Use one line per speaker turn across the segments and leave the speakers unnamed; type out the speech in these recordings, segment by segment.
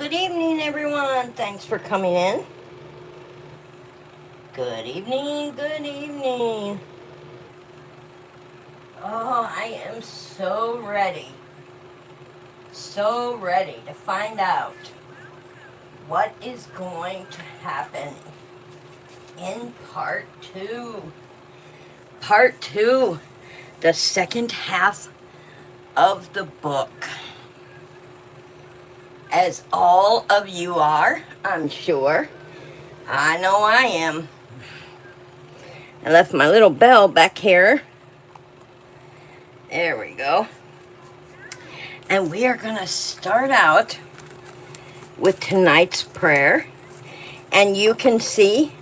Good evening, everyone. Thanks for coming in. Good evening, good evening. Oh, I am so ready. So ready to find out what is going to happen in part two. Part two, the second half of the book. As all of you are, I'm sure. I know I am. I left my little bell back here. There we go. And we are going to start out with tonight's prayer. And you can see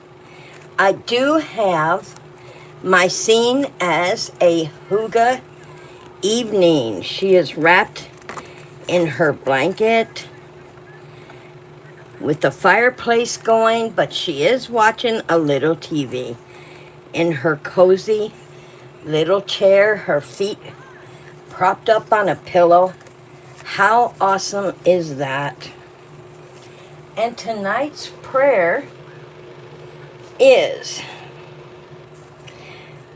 I do have my scene as a hygge evening. She is wrapped in her blanket with the fireplace going, but she is watching a little TV in her cozy little chair, her feet propped up on a pillow. How awesome is that? And tonight's prayer is,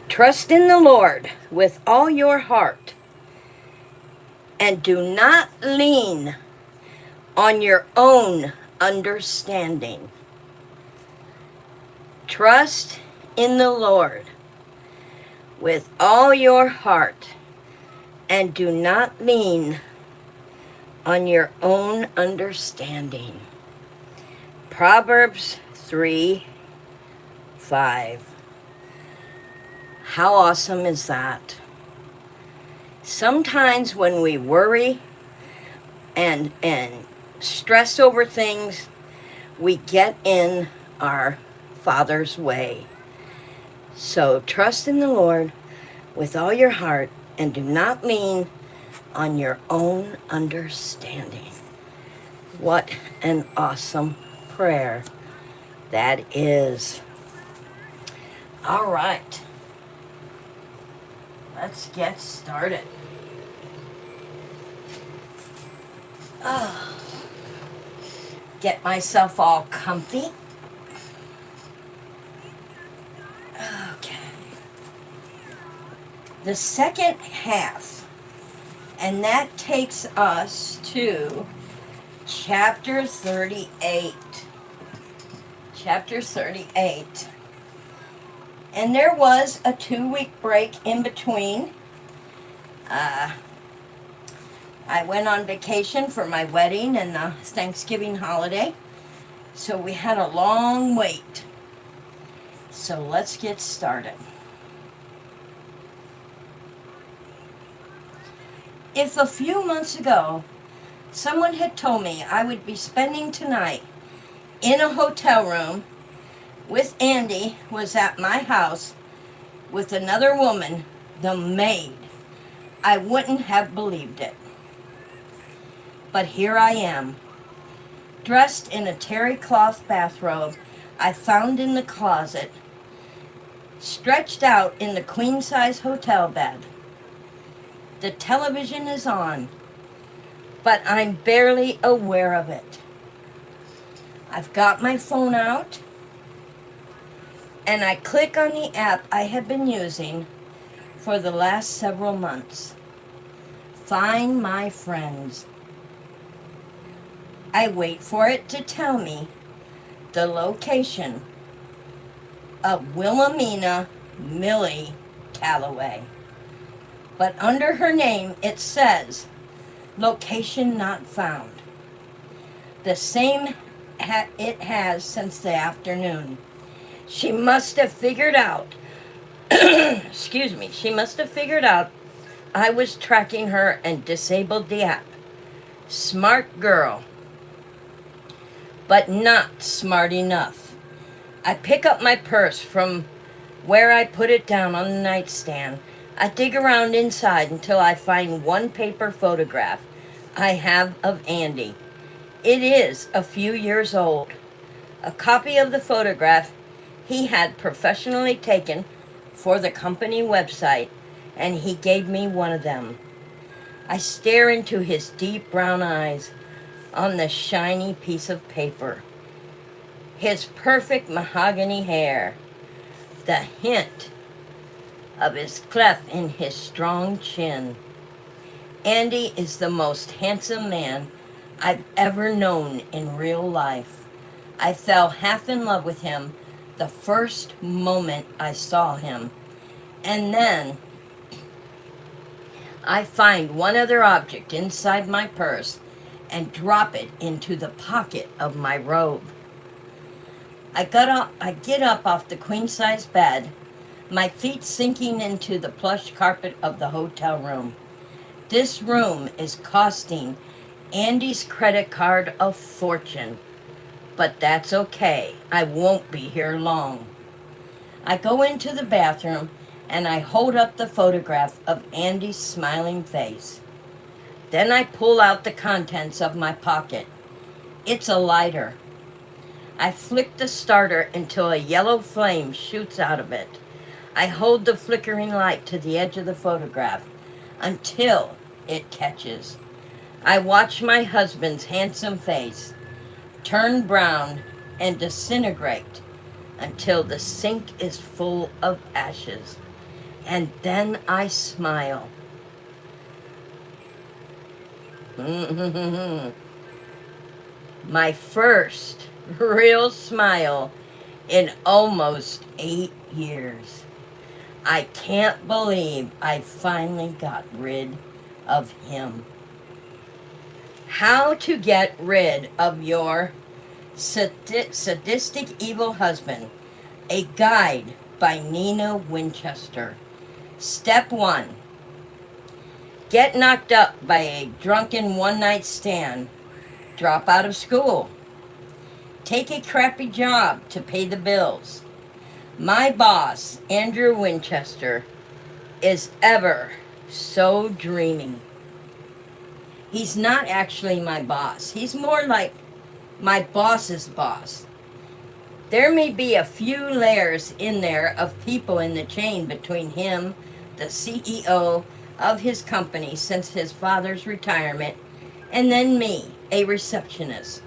trust in the Lord with all your heart and do not lean on your own understanding. Trust in the Lord with all your heart and do not lean on your own understanding. Proverbs 3:5. How awesome is that? Sometimes when we worry and stress over things, we get in our Father's way. So trust in the Lord with all your heart and do not lean on your own understanding. What an awesome prayer that is. All right. Let's get started. Get myself all comfy. Okay. The second half, and that takes us to chapter 38. Chapter 38. And there was a 2-week break in between. I went on vacation for my wedding and the Thanksgiving holiday. So we had a long wait. So let's get started. If a few months ago someone had told me I would be spending tonight in a hotel room with Andy was at my house with another woman, the maid, I wouldn't have believed it. But here I am, dressed in a terry cloth bathrobe I found in the closet, stretched out in the queen-size hotel bed. The television is on, but I'm barely aware of it. I've got my phone out, and I click on the app I have been using for the last several months. Find my friends. I wait for it to tell me the location of Wilhelmina Millie Calloway. But under her name it says, location not found. The same it has since the afternoon. She must have figured out, excuse me, she must have figured out I was tracking her and disabled the app. Smart girl, but not smart enough. I pick up my purse from where I put it down on the nightstand. I dig around inside until I find one paper photograph I have of Andy. It is a few years old. A copy of the photograph he had professionally taken for the company website, and he gave me one of them. I stare into his deep brown eyes. on the shiny piece of paper. His perfect mahogany hair, the hint of his cleft in his strong chin. Andy is the most handsome man I've ever known in real life. I fell half in love with him the first moment I saw him. And then I find one other object inside my purse and drop it into the pocket of my robe. I get up off the queen-size bed, my feet sinking into the plush carpet of the hotel room. This room is costing Andy's credit card a fortune, but that's okay. I won't be here long. I go into the bathroom and I hold up the photograph of Andy's smiling face. Then I pull out the contents of my pocket. It's a lighter. I flick the starter until a yellow flame shoots out of it. I hold the flickering light to the edge of the photograph until it catches. I watch my husband's handsome face turn brown and disintegrate until the sink is full of ashes. And then I smile. My first real smile in almost 8 years. I can't believe I finally got rid of him. How to get rid of your sadistic evil husband. A guide by Nina Winchester. Step 1. Get knocked up by a drunken one-night stand. Drop out of school. Take a crappy job to pay the bills. My boss, Andrew Winchester, is ever so dreamy. He's not actually my boss. He's more like my boss's boss. There may be a few layers in there of people in the chain between him, the CEO of his company since his father's retirement, and then me, a receptionist.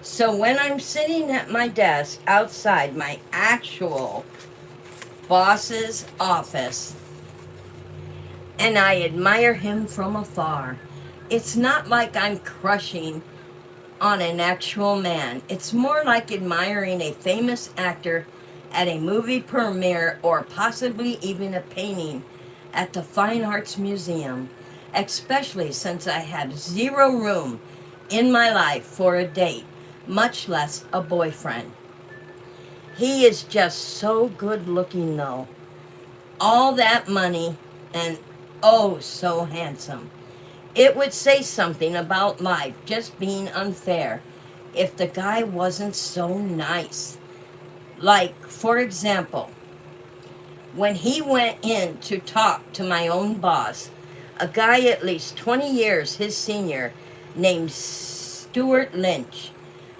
So when I'm sitting at my desk outside my actual boss's office, and I admire him from afar, it's not like I'm crushing on an actual man. It's more like admiring a famous actor at a movie premiere or possibly even a painting at the Fine Arts Museum, especially since I have zero room in my life for a date, much less a boyfriend. He is just so good looking though. All that money and oh so handsome. It would say something about life just being unfair if the guy wasn't so nice. Like, for example, when he went in to talk to my own boss, a guy at least 20 years his senior named Stuart Lynch,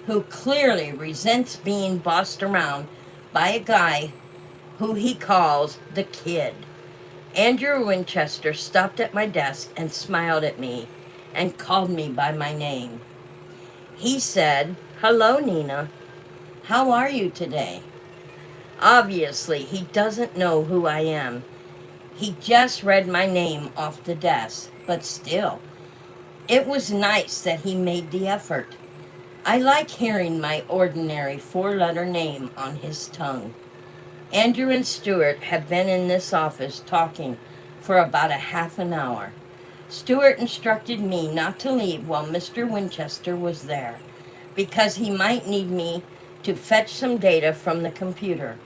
who clearly resents being bossed around by a guy who he calls the kid. Andrew Winchester stopped at my desk and smiled at me and called me by my name. He said, "Hello, Nina. How are you today?" Obviously, he doesn't know who I am. He just read my name off the desk, but still, it was nice that he made the effort. I like hearing my ordinary four-letter name on his tongue. Andrew and Stuart have been in this office talking for about a half an hour. Stuart instructed me not to leave while Mr. Winchester was there, because he might need me to fetch some data from the computer.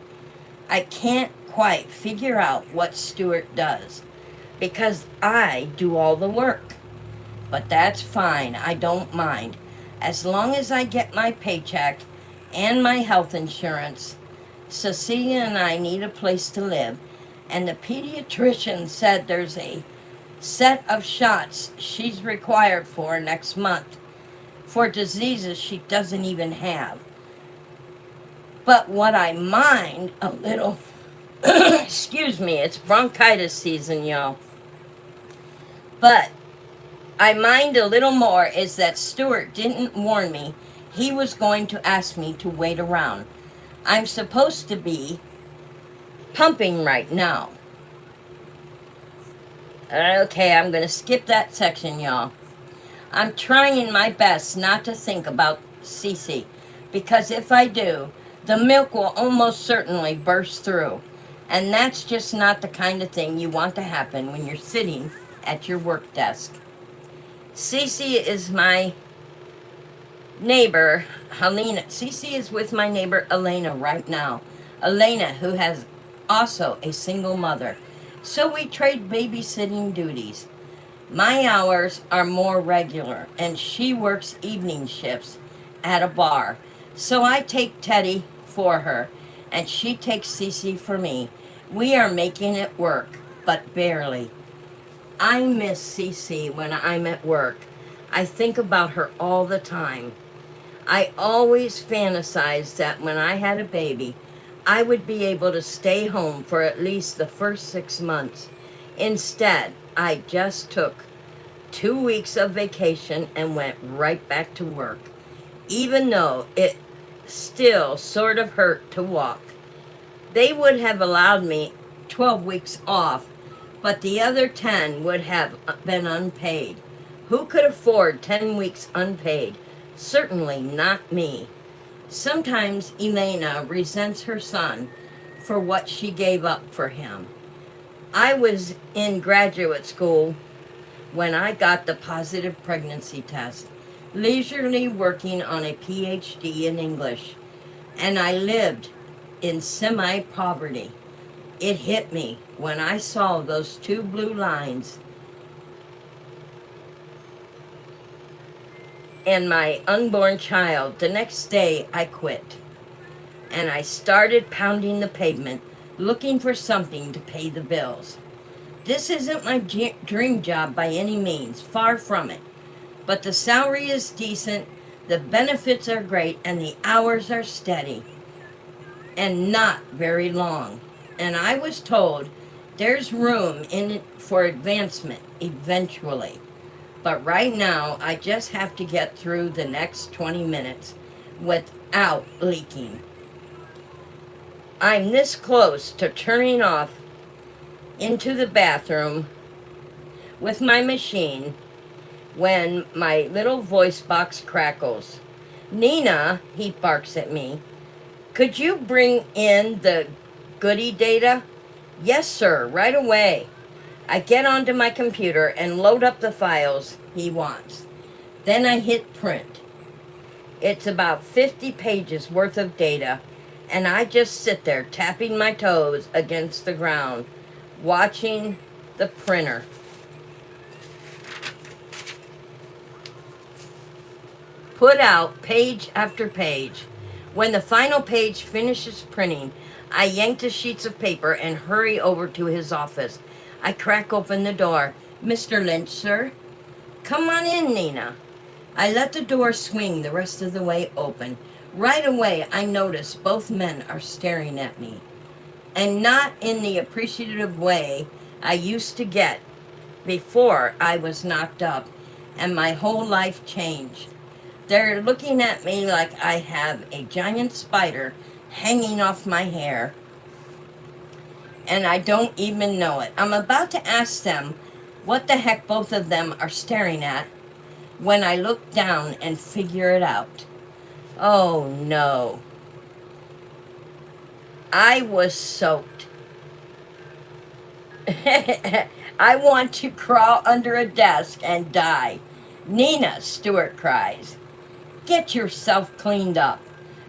I can't quite figure out what Stuart does, because I do all the work. But that's fine, I don't mind. As long as I get my paycheck and my health insurance. Cecilia and I need a place to live, and the pediatrician said there's a set of shots she's required for next month for diseases she doesn't even have. But what I mind a little, excuse me, it's bronchitis season, y'all. But I mind a little more is that Stuart didn't warn me he was going to ask me to wait around. I'm supposed to be pumping right now. Okay, I'm going to skip that section, y'all. I'm trying my best not to think about Cece, because if I do, the milk will almost certainly burst through. And that's just not the kind of thing you want to happen when you're sitting at your work desk. Cece is my neighbor, Helena. Cece is with my neighbor, Elena, right now. Elena, who has also a single mother. So we trade babysitting duties. My hours are more regular, and she works evening shifts at a bar. So I take Teddy for her, and she takes Cece for me. We are making it work, but barely. I miss Cece when I'm at work. I think about her all the time. I always fantasized that when I had a baby, I would be able to stay home for at least the first 6 months. Instead, I just took 2 weeks of vacation and went right back to work, even though it still sort of hurt to walk. They would have allowed me 12 weeks off, but the other 10 would have been unpaid. Who could afford 10 weeks unpaid? Certainly not me. Sometimes Elena resents her son for what she gave up for him. I was in graduate school when I got the positive pregnancy test, leisurely working on a PhD in English, and I lived in semi-poverty. It hit me when I saw those two blue lines and my unborn child. The next day I quit, and I started pounding the pavement, looking for something to pay the bills. This isn't my dream job by any means, far from it. But the salary is decent, the benefits are great, and the hours are steady and not very long. And I was told there's room in it for advancement eventually. But right now, I just have to get through the next 20 minutes without leaking. I'm this close to turning off into the bathroom with my machine when my little voice box crackles. Nina, he barks at me, could you bring in the goodie data? Yes, sir, right away. I get onto my computer and load up the files he wants. Then I hit print. It's about 50 pages worth of data, and I just sit there tapping my toes against the ground, watching the printer. Put out page after page. When the final page finishes printing, I yank the sheets of paper and hurry over to his office. I crack open the door. Mr. Lynch, sir? Come on in, Nina. I let the door swing the rest of the way open. Right away, I notice both men are staring at me, and not in the appreciative way I used to get before I was knocked up and my whole life changed. They're looking at me like I have a giant spider hanging off my hair, and I don't even know it. I'm about to ask them what the heck both of them are staring at when I look down and figure it out. Oh no. I was soaked. I want to crawl under a desk and die. Nina, Stuart cries. Get yourself cleaned up.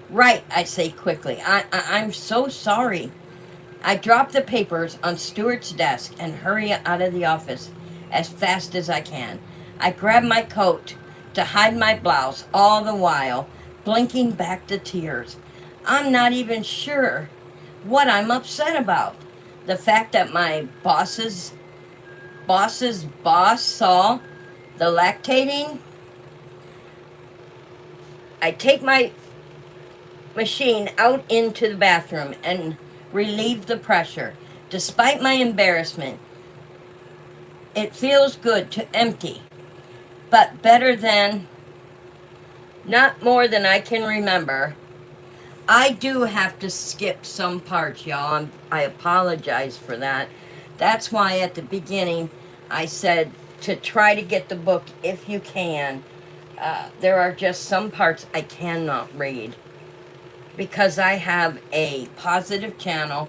Right, I say quickly. I'm so sorry. I drop the papers on Stuart's desk and hurry out of the office as fast as I can. I grab my coat to hide my blouse, all the while blinking back the tears. I'm not even sure what I'm upset about. The fact that my boss's boss saw the lactating. I take my machine out into the bathroom and relieve the pressure. Despite my embarrassment, it feels good to empty but better than, not more than I can remember. I do have to skip some parts, y'all. I apologize for that. That's why at the beginning I said to try to get the book if you can. There are just some parts I cannot read because I have a positive channel,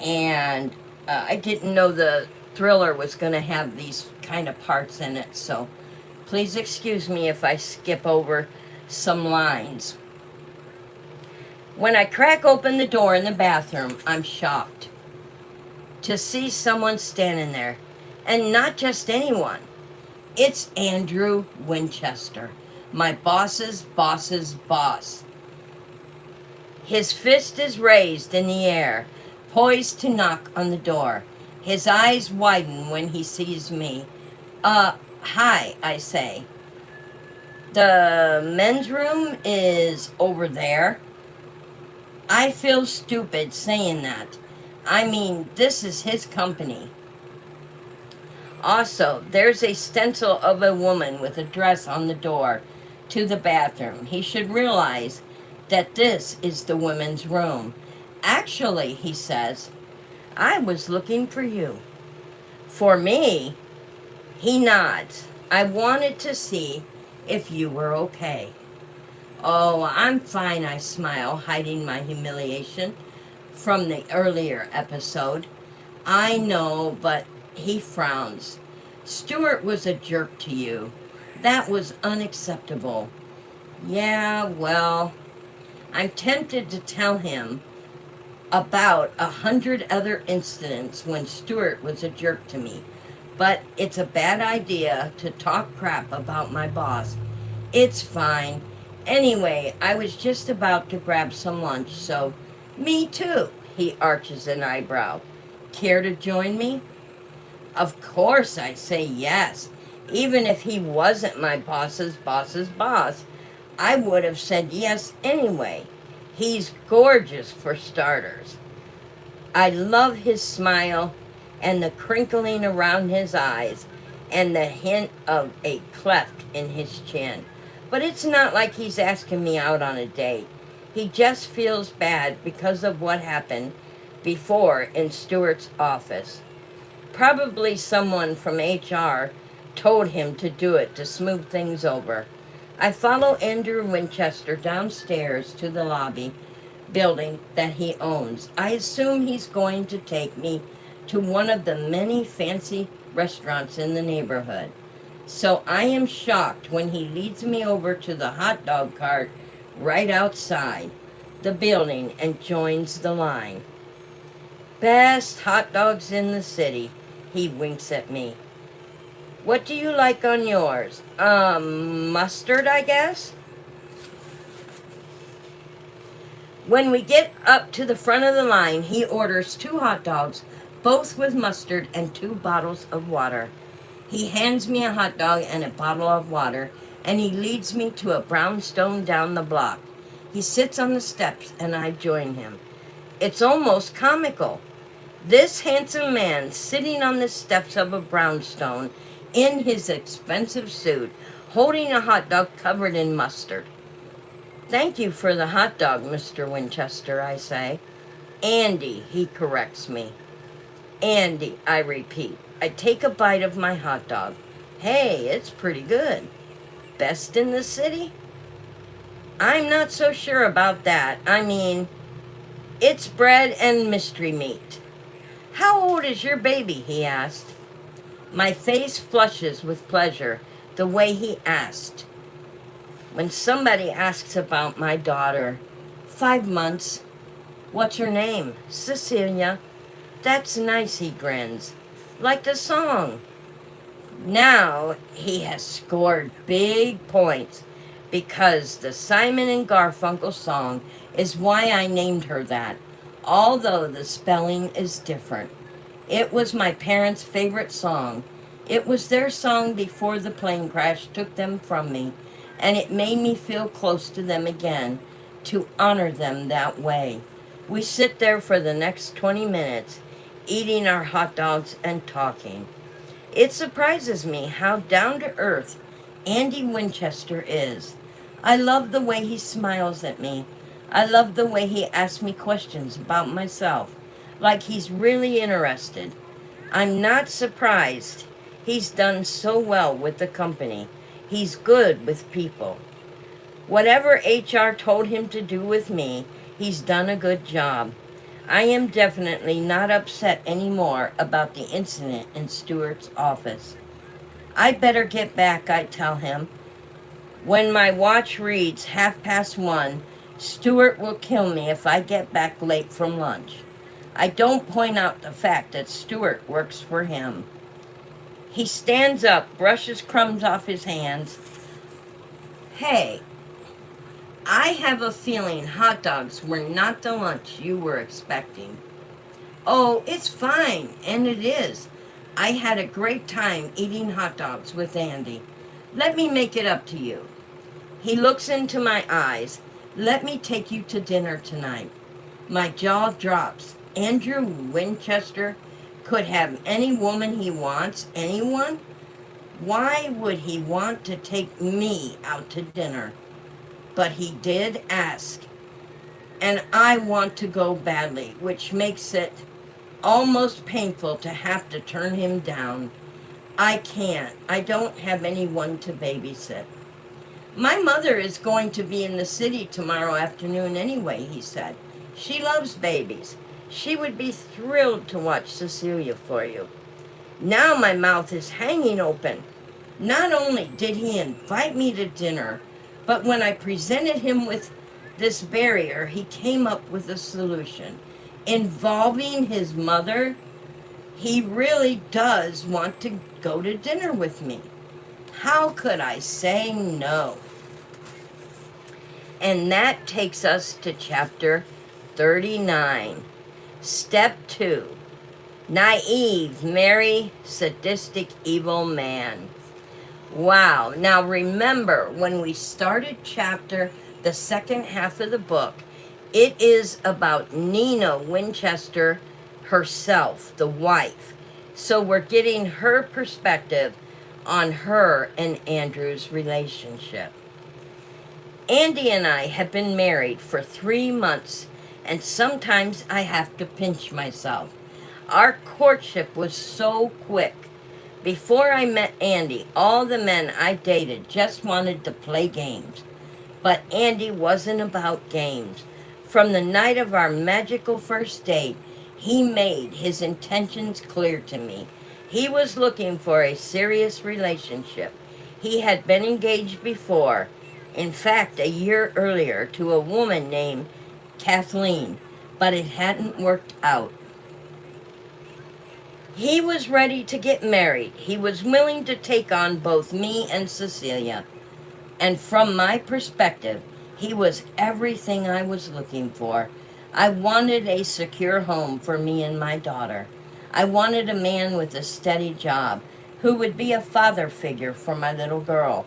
and I didn't know the thriller was going to have these kind of parts in it. So please excuse me if I skip over some lines. When I crack open the door in the bathroom, I'm shocked to see someone standing there. And not just anyone. It's Andrew Winchester, my boss's boss's boss. His fist is raised in the air, poised to knock on the door. His eyes widen when he sees me. Hi, I say. The men's room is over there. I feel stupid saying that. I mean, this is his company. Also, there's a stencil of a woman with a dress on the door to the bathroom. He should realize that this is the women's room. Actually, he says, I was looking for you. For me? He nods. I wanted to see if you were okay. Oh, I'm fine, I smile, hiding my humiliation from the earlier episode. I know, but he frowns. Stuart was a jerk to you. That was unacceptable. Yeah, well, I'm tempted to tell him about 100 other incidents when Stuart was a jerk to me. But it's a bad idea to talk crap about my boss. It's fine. Anyway, I was just about to grab some lunch, so me too, he arches an eyebrow. Care to join me? Of course, I say yes. Even if he wasn't my boss's boss's boss, I would have said yes anyway. He's gorgeous for starters. I love his smile and the crinkling around his eyes and the hint of a cleft in his chin. But it's not like he's asking me out on a date. He just feels bad because of what happened before in Stuart's office. Probably someone from HR told him to do it to smooth things over. I follow Andrew Winchester downstairs to the lobby building that he owns. I assume he's going to take me to one of the many fancy restaurants in the neighborhood. So I am shocked when he leads me over to the hot dog cart right outside the building and joins the line. Best hot dogs in the city, he winks at me. What do you like on yours? Mustard, I guess? When we get up to the front of the line, he orders 2 hot dogs, both with mustard, and 2 bottles of water. He hands me a hot dog and a bottle of water, and he leads me to a brownstone down the block. He sits on the steps, and I join him. It's almost comical. This handsome man sitting on the steps of a brownstone in his expensive suit, holding a hot dog covered in mustard. Thank you for the hot dog, Mr. Winchester, I say. Andy, he corrects me. Andy, I repeat. I take a bite of my hot dog. Hey, it's pretty good. Best in the city? I'm not so sure about that. I mean, it's bread and mystery meat. How old is your baby? He asked. My face flushes with pleasure the way he asked. When somebody asks about my daughter, 5 months. What's her name? Cecilia. That's nice, he grins. Like the song. Now he has scored big points because the Simon and Garfunkel song is why I named her that, although the spelling is different. It was my parents' favorite song. It was their song before the plane crash took them from me, and it made me feel close to them again, to honor them that way. We sit there for the next 20 minutes, eating our hot dogs and talking. It surprises me how down to earth Andy Winchester is. I love the way he smiles at me. I love the way he asks me questions about myself, like he's really interested. I'm not surprised. He's done so well with the company. He's good with people. Whatever HR told him to do with me, he's done a good job. I am definitely not upset anymore about the incident in Stuart's office. I better get back, I tell him. When my watch reads 1:30, Stuart will kill me if I get back late from lunch. I don't point out the fact that Stuart works for him. He stands up, brushes crumbs off his hands. Hey, I have a feeling hot dogs were not the lunch you were expecting. Oh, it's fine, and it is. I had a great time eating hot dogs with Andy. Let me make it up to you. He looks into my eyes. Let me take you to dinner tonight. My jaw drops. Andrew Winchester could have any woman he wants, anyone? Why would he want to take me out to dinner? But he did ask. And I want to go badly, which makes it almost painful to have to turn him down. I can't. I don't have anyone to babysit. My mother is going to be in the city tomorrow afternoon anyway, he said. She loves babies. She would be thrilled to watch Cecilia for you. Now my mouth is hanging open. Not only did he invite me to dinner, but when I presented him with this barrier, he came up with a solution. Involving his mother, he really does want to go to dinner with me. How could I say no? And that takes us to chapter 39. Step 2. Naive, merry, sadistic, evil man. Wow. Now remember, when we started the second half of the book, it is about Nina Winchester herself, the wife. So we're getting her perspective on her and Andrew's relationship. Andy and I have been married for 3 months, and sometimes I have to pinch myself. Our courtship was so quick. Before I met Andy, all the men I dated just wanted to play games. But Andy wasn't about games. From the night of our magical first date, he made his intentions clear to me. He was looking for a serious relationship. He had been engaged before, in fact, a year earlier, to a woman named Kathleen, but it hadn't worked out. He was ready to get married. He was willing to take on both me and Cecilia. And from my perspective, he was everything I was looking for. I wanted a secure home for me and my daughter. I wanted a man with a steady job who would be a father figure for my little girl.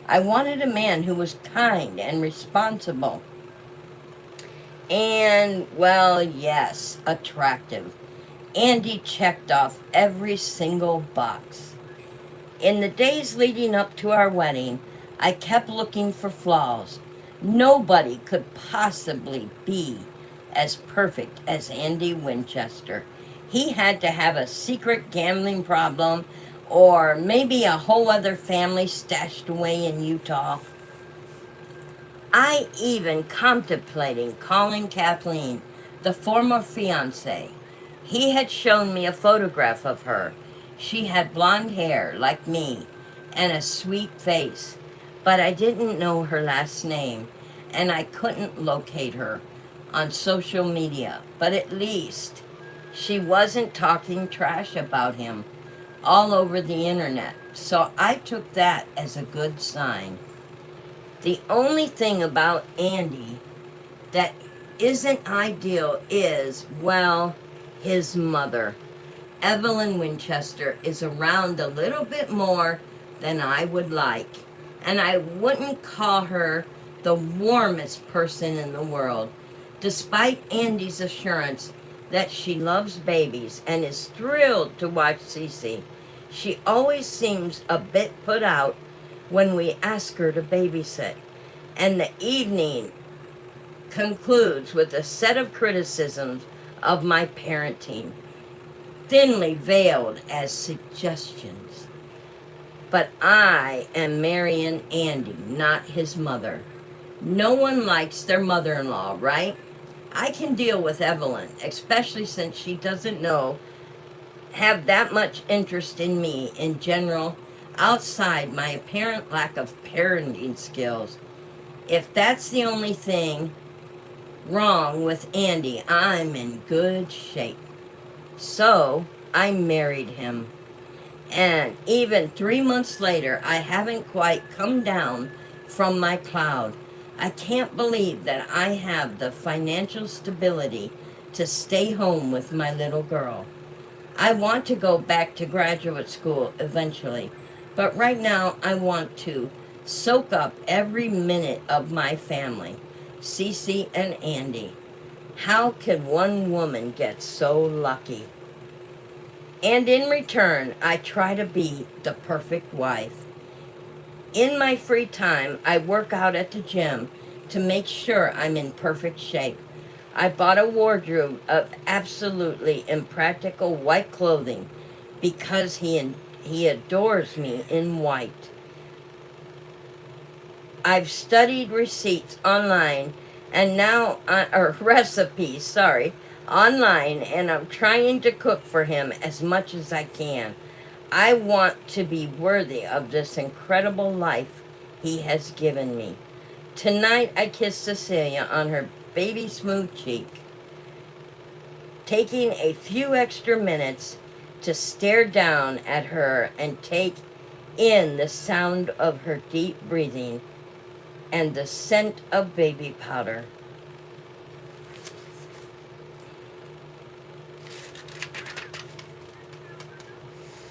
I wanted a man who was kind and responsible. And, well, yes, attractive. Andy checked off every single box. In the days leading up to our wedding, I kept looking for flaws. Nobody could possibly be as perfect as Andy Winchester. He had to have a secret gambling problem, or maybe a whole other family stashed away in Utah. I even contemplating calling Kathleen, the former fiancée. He had shown me a photograph of her. She had blonde hair like me and a sweet face, but I didn't know her last name, and I couldn't locate her on social media. But at least she wasn't talking trash about him all over the internet, so I took that as a good sign. The only thing about Andy that isn't ideal is, well, his mother. Evelyn Winchester is around a little bit more than I would like, and I wouldn't call her the warmest person in the world. Despite Andy's assurance that she loves babies and is thrilled to watch Cece, she always seems a bit put out when we ask her to babysit. And the evening concludes with a set of criticisms of my parenting, thinly veiled as suggestions. But I am marrying Andy, not his mother. No one likes their mother-in-law, right? I can deal with Evelyn, especially since she doesn't have that much interest in me in general, outside my apparent lack of parenting skills. If that's the only thing wrong with Andy, I'm in good shape. So, I married him. And even 3 months later, I haven't quite come down from my cloud. I can't believe that I have the financial stability to stay home with my little girl. I want to go back to graduate school eventually, but right now I want to soak up every minute of my family, Cece and Andy. How could one woman get so lucky? And in return, I try to be the perfect wife. In my free time, I work out at the gym to make sure I'm in perfect shape. I bought a wardrobe of absolutely impractical white clothing because he adores me in white. I've studied receipts online and now, or recipes, online, and I'm trying to cook for him as much as I can. I want to be worthy of this incredible life he has given me. Tonight I kissed Cecilia on her baby smooth cheek, taking a few extra minutes to stare down at her and take in the sound of her deep breathing and the scent of baby powder.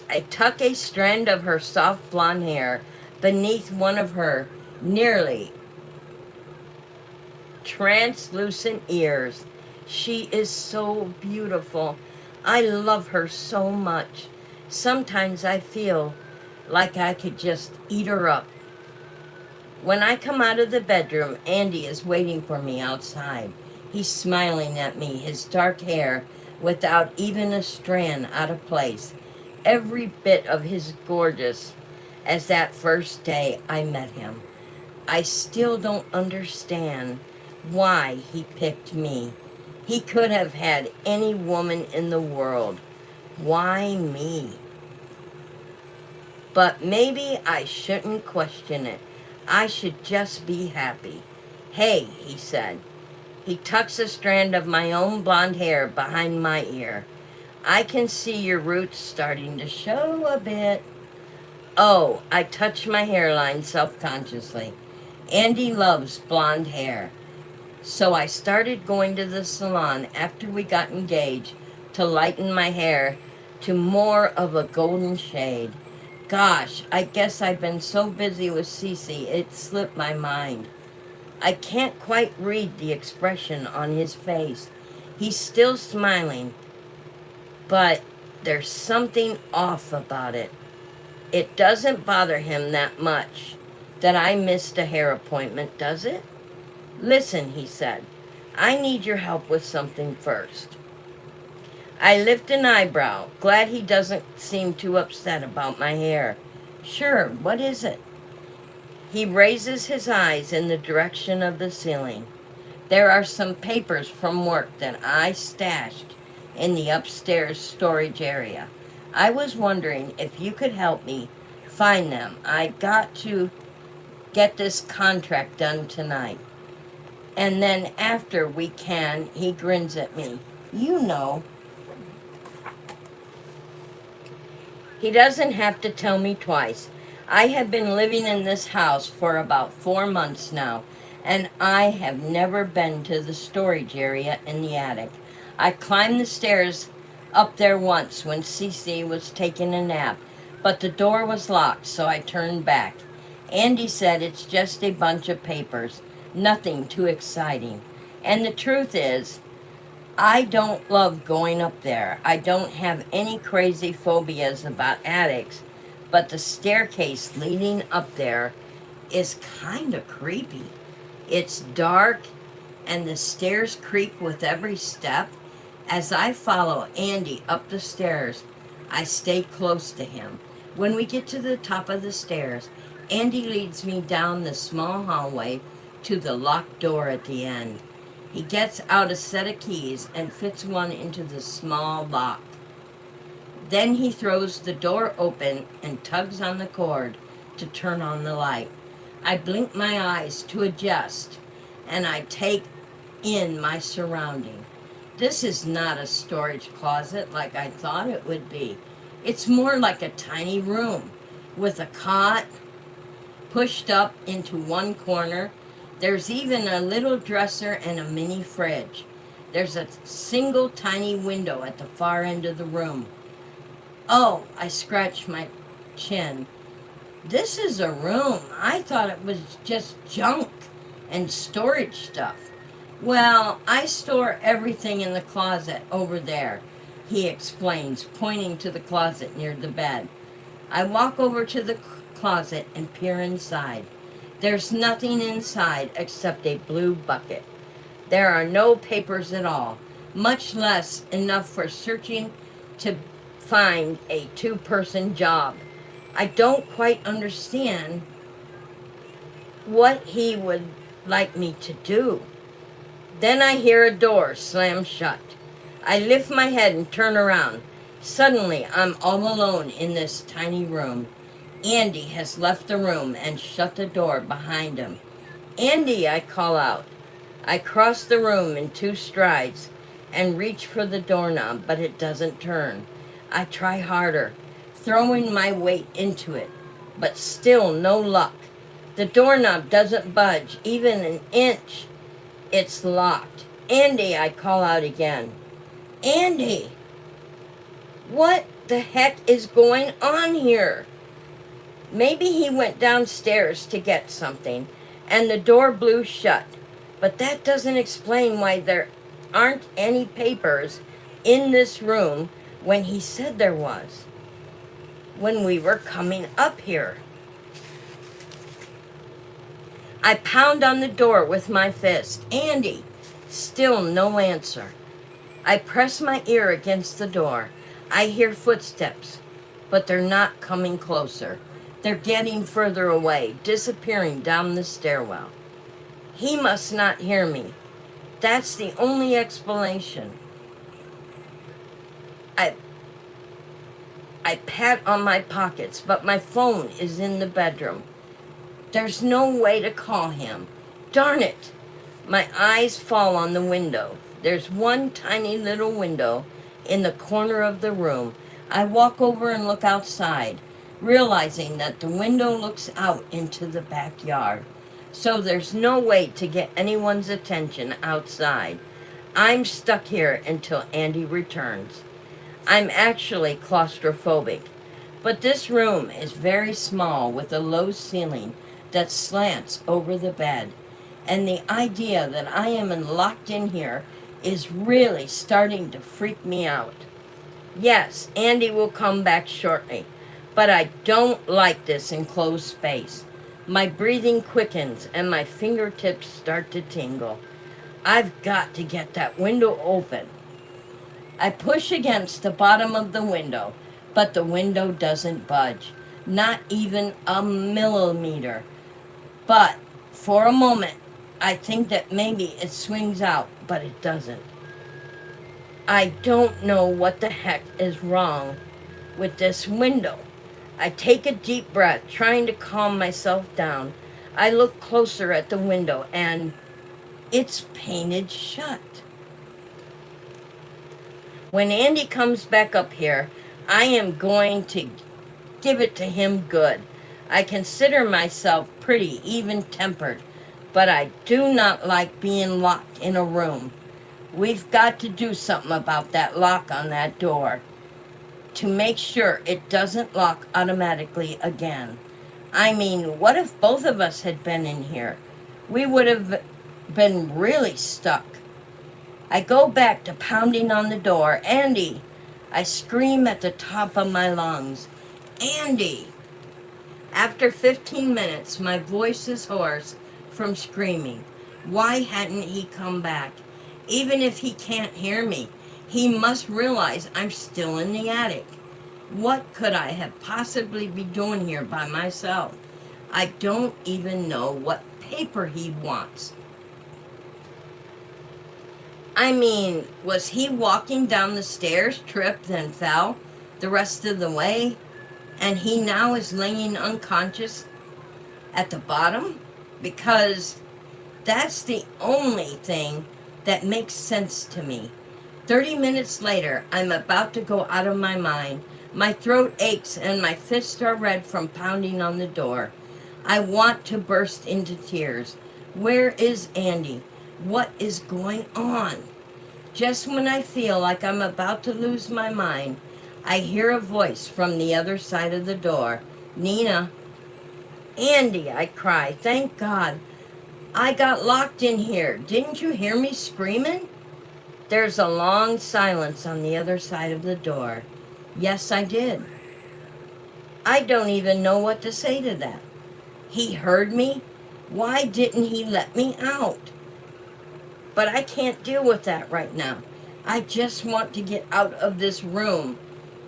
I tuck a strand of her soft blonde hair beneath one of her nearly translucent ears. She is so beautiful. I love her so much. Sometimes I feel like I could just eat her up. When I come out of the bedroom, Andy is waiting for me outside. He's smiling at me, his dark hair without even a strand out of place. Every bit of his gorgeous as that first day I met him. I still don't understand why he picked me. He could have had any woman in the world. Why me? But maybe I shouldn't question it. I should just be happy. Hey, he said. He tucks a strand of my own blonde hair behind my ear. I can see your roots starting to show a bit. Oh, I touched my hairline self-consciously. Andy loves blonde hair. So I started going to the salon after we got engaged to lighten my hair to more of a golden shade. Gosh, I guess I've been so busy with Cece, it slipped my mind. I can't quite read the expression on his face. He's still smiling, but there's something off about it. It doesn't bother him that much that I missed a hair appointment, does it? Listen, he said, I need your help with something first. I lift an eyebrow, glad he doesn't seem too upset about my hair. Sure, what is it? He raises his eyes in the direction of the ceiling. There are some papers from work that I stashed in the upstairs storage area. I was wondering if you could help me find them. I got to get this contract done tonight. And then after we can, he grins at me. You know. He doesn't have to tell me twice. I have been living in this house for about 4 months now, and I have never been to the storage area in the attic. I climbed the stairs up there once when Cece was taking a nap, but the door was locked, so I turned back. Andy said it's just a bunch of papers, nothing too exciting. And the truth is, I don't love going up there. I don't have any crazy phobias about attics, but the staircase leading up there is kind of creepy. It's dark, and the stairs creak with every step. As I follow Andy up the stairs, I stay close to him. When we get to the top of the stairs, Andy leads me down the small hallway to the locked door at the end. He gets out a set of keys and fits one into the small lock. Then he throws the door open and tugs on the cord to turn on the light. I blink my eyes to adjust, and I take in my surrounding. This is not a storage closet like I thought it would be. It's more like a tiny room with a cot pushed up into one corner. There's even a little dresser and a mini fridge. There's a single tiny window at the far end of the room. Oh, I scratch my chin. This is a room. I thought it was just junk and storage stuff. Well, I store everything in the closet over there, he explains, pointing to the closet near the bed. I walk over to the closet and peer inside. There's nothing inside except a blue bucket. There are no papers at all, much less enough for searching to find a two-person job. I don't quite understand what he would like me to do. Then I hear a door slam shut. I lift my head and turn around. Suddenly, I'm all alone in this tiny room. Andy has left the room and shut the door behind him. Andy, I call out. I cross the room in 2 strides and reach for the doorknob, but it doesn't turn. I try harder, throwing my weight into it, but still no luck. The doorknob doesn't budge even an inch. It's locked. Andy, I call out again. Andy! What the heck is going on here? Maybe he went downstairs to get something, and the door blew shut. But that doesn't explain why there aren't any papers in this room when he said there was, when we were coming up here. I pound on the door with my fist. Andy! Still no answer. I press my ear against the door. I hear footsteps, but they're not coming closer. They're getting further away, disappearing down the stairwell. He must not hear me. That's the only explanation. I pat on my pockets, but my phone is in the bedroom. There's no way to call him. Darn it! My eyes fall on the window. There's one tiny little window in the corner of the room. I walk over and look outside, realizing that the window looks out into the backyard. So there's no way to get anyone's attention outside. I'm stuck here until Andy returns. I'm actually claustrophobic, but this room is very small with a low ceiling that slants over the bed, and the idea that I am locked in here is really starting to freak me out. Yes, Andy will come back shortly, but I don't like this enclosed space. My breathing quickens and my fingertips start to tingle. I've got to get that window open. I push against the bottom of the window, but the window doesn't budge, not even a millimeter. But for a moment, I think that maybe it swings out, but it doesn't. I don't know what the heck is wrong with this window. I take a deep breath, trying to calm myself down. I look closer at the window, and it's painted shut. When Andy comes back up here, I am going to give it to him good. I consider myself pretty even-tempered, but I do not like being locked in a room. We've got to do something about that lock on that door to make sure it doesn't lock automatically again. I mean, what if both of us had been in here? We would have been really stuck. I go back to pounding on the door. Andy! I scream at the top of my lungs. Andy! After 15 minutes, my voice is hoarse from screaming. Why hadn't he come back? Even if he can't hear me, he must realize I'm still in the attic. What could I have possibly be doing here by myself? I don't even know what paper he wants. I mean, was he walking down the stairs, tripped, and fell the rest of the way, and he now is laying unconscious at the bottom? Because that's the only thing that makes sense to me. 30 minutes later, I'm about to go out of my mind. My throat aches and my fists are red from pounding on the door. I want to burst into tears. Where is Andy? What is going on? Just when I feel like I'm about to lose my mind, I hear a voice from the other side of the door. Nina. Andy, I cry. Thank God. I got locked in here. Didn't you hear me screaming? There's a long silence on the other side of the door. Yes, I did. I don't even know what to say to that. He heard me? Why didn't he let me out? But I can't deal with that right now. I just want to get out of this room.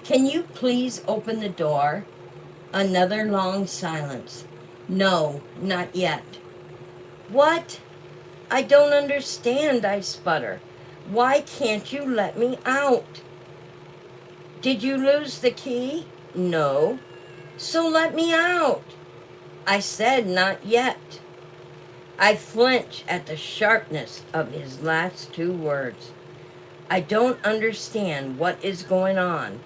Can you please open the door? Another long silence. No, not yet. What? I don't understand, I sputter. Why can't you let me out? Did you lose the key? No. So let me out. I said not yet. I flinch at the sharpness of his last two words. I don't understand what is going on.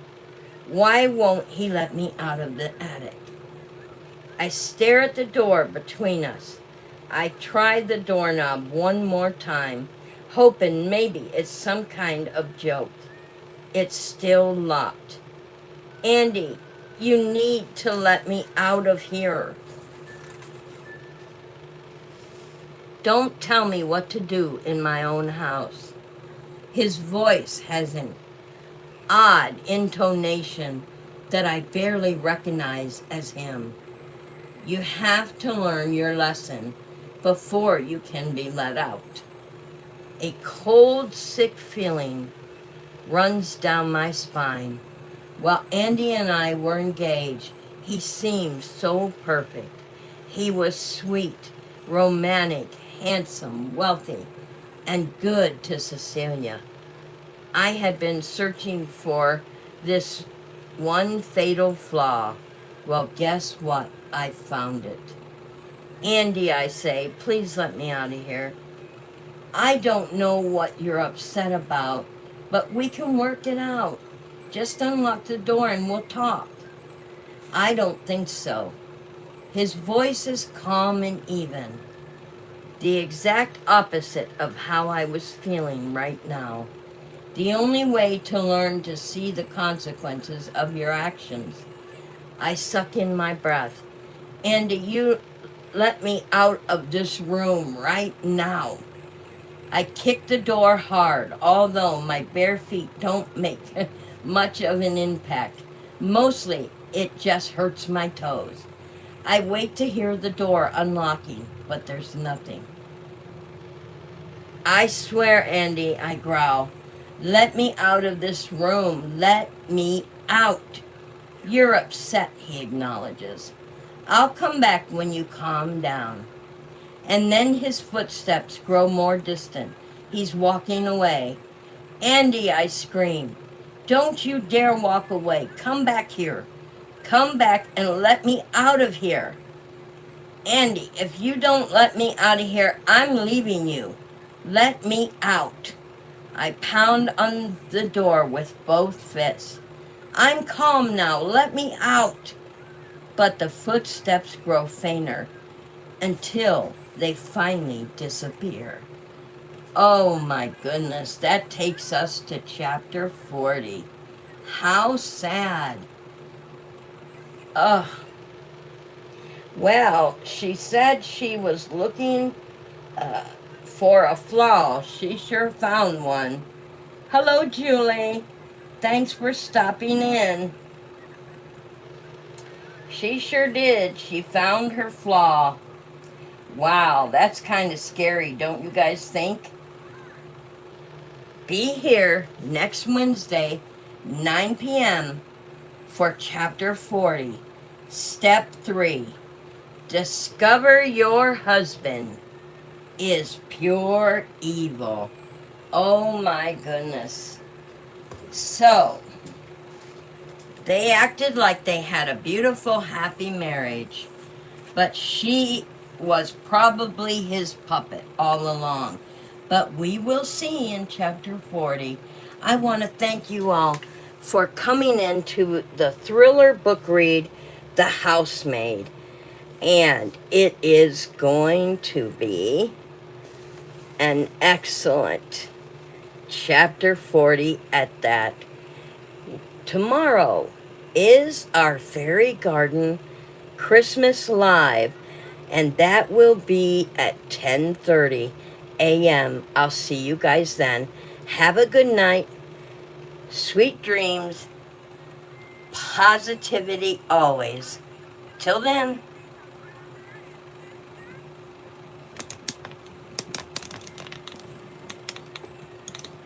Why won't he let me out of the attic? I stare at the door between us. I try the doorknob one more time, hoping maybe it's some kind of joke. It's still locked. Andy, you need to let me out of here. Don't tell me what to do in my own house. His voice has an odd intonation that I barely recognize as him. You have to learn your lesson before you can be let out. A cold, sick feeling runs down my spine. While Andy and I were engaged, he seemed so perfect. He was sweet, romantic, handsome, wealthy, and good to Cecilia. I had been searching for this one fatal flaw. Well, guess what? I found it. Andy, I say, please let me out of here. I don't know what you're upset about, but we can work it out. Just unlock the door and we'll talk. I don't think so. His voice is calm and even. The exact opposite of how I was feeling right now. The only way to learn to see the consequences of your actions. I suck in my breath. Andy, you let me out of this room right now. I kick the door hard, although my bare feet don't make much of an impact. Mostly, it just hurts my toes. I wait to hear the door unlocking, but there's nothing. I swear, Andy, I growl. Let me out of this room. Let me out. You're upset, he acknowledges. I'll come back when you calm down. And then his footsteps grow more distant. He's walking away. Andy, I scream. Don't you dare walk away. Come back here. Come back and let me out of here. Andy, if you don't let me out of here, I'm leaving you. Let me out. I pound on the door with both fists. I'm calm now. Let me out. But the footsteps grow fainter until they finally disappear. Oh my goodness, that takes us to chapter 40. How sad. Ugh. Well, she said she was looking for a flaw. She sure found one. Hello, Julie. Thanks for stopping in. She sure did. She found her flaw. Wow, that's kind of scary, don't you guys think? Be here next Wednesday, 9 p.m. for Chapter 40, Step 3. Discover your husband is pure evil. Oh my goodness. So, they acted like they had a beautiful, happy marriage, but she was probably his puppet all along. But we will see in Chapter 40. I want to thank you all for coming into the thriller book read, The Housemaid. And it is going to be an excellent Chapter 40 at that. Tomorrow is our Fairy Garden Christmas Live, and that will be at 10:30 a.m. I'll see you guys then. Have a good night. Sweet dreams. Positivity always. Till then.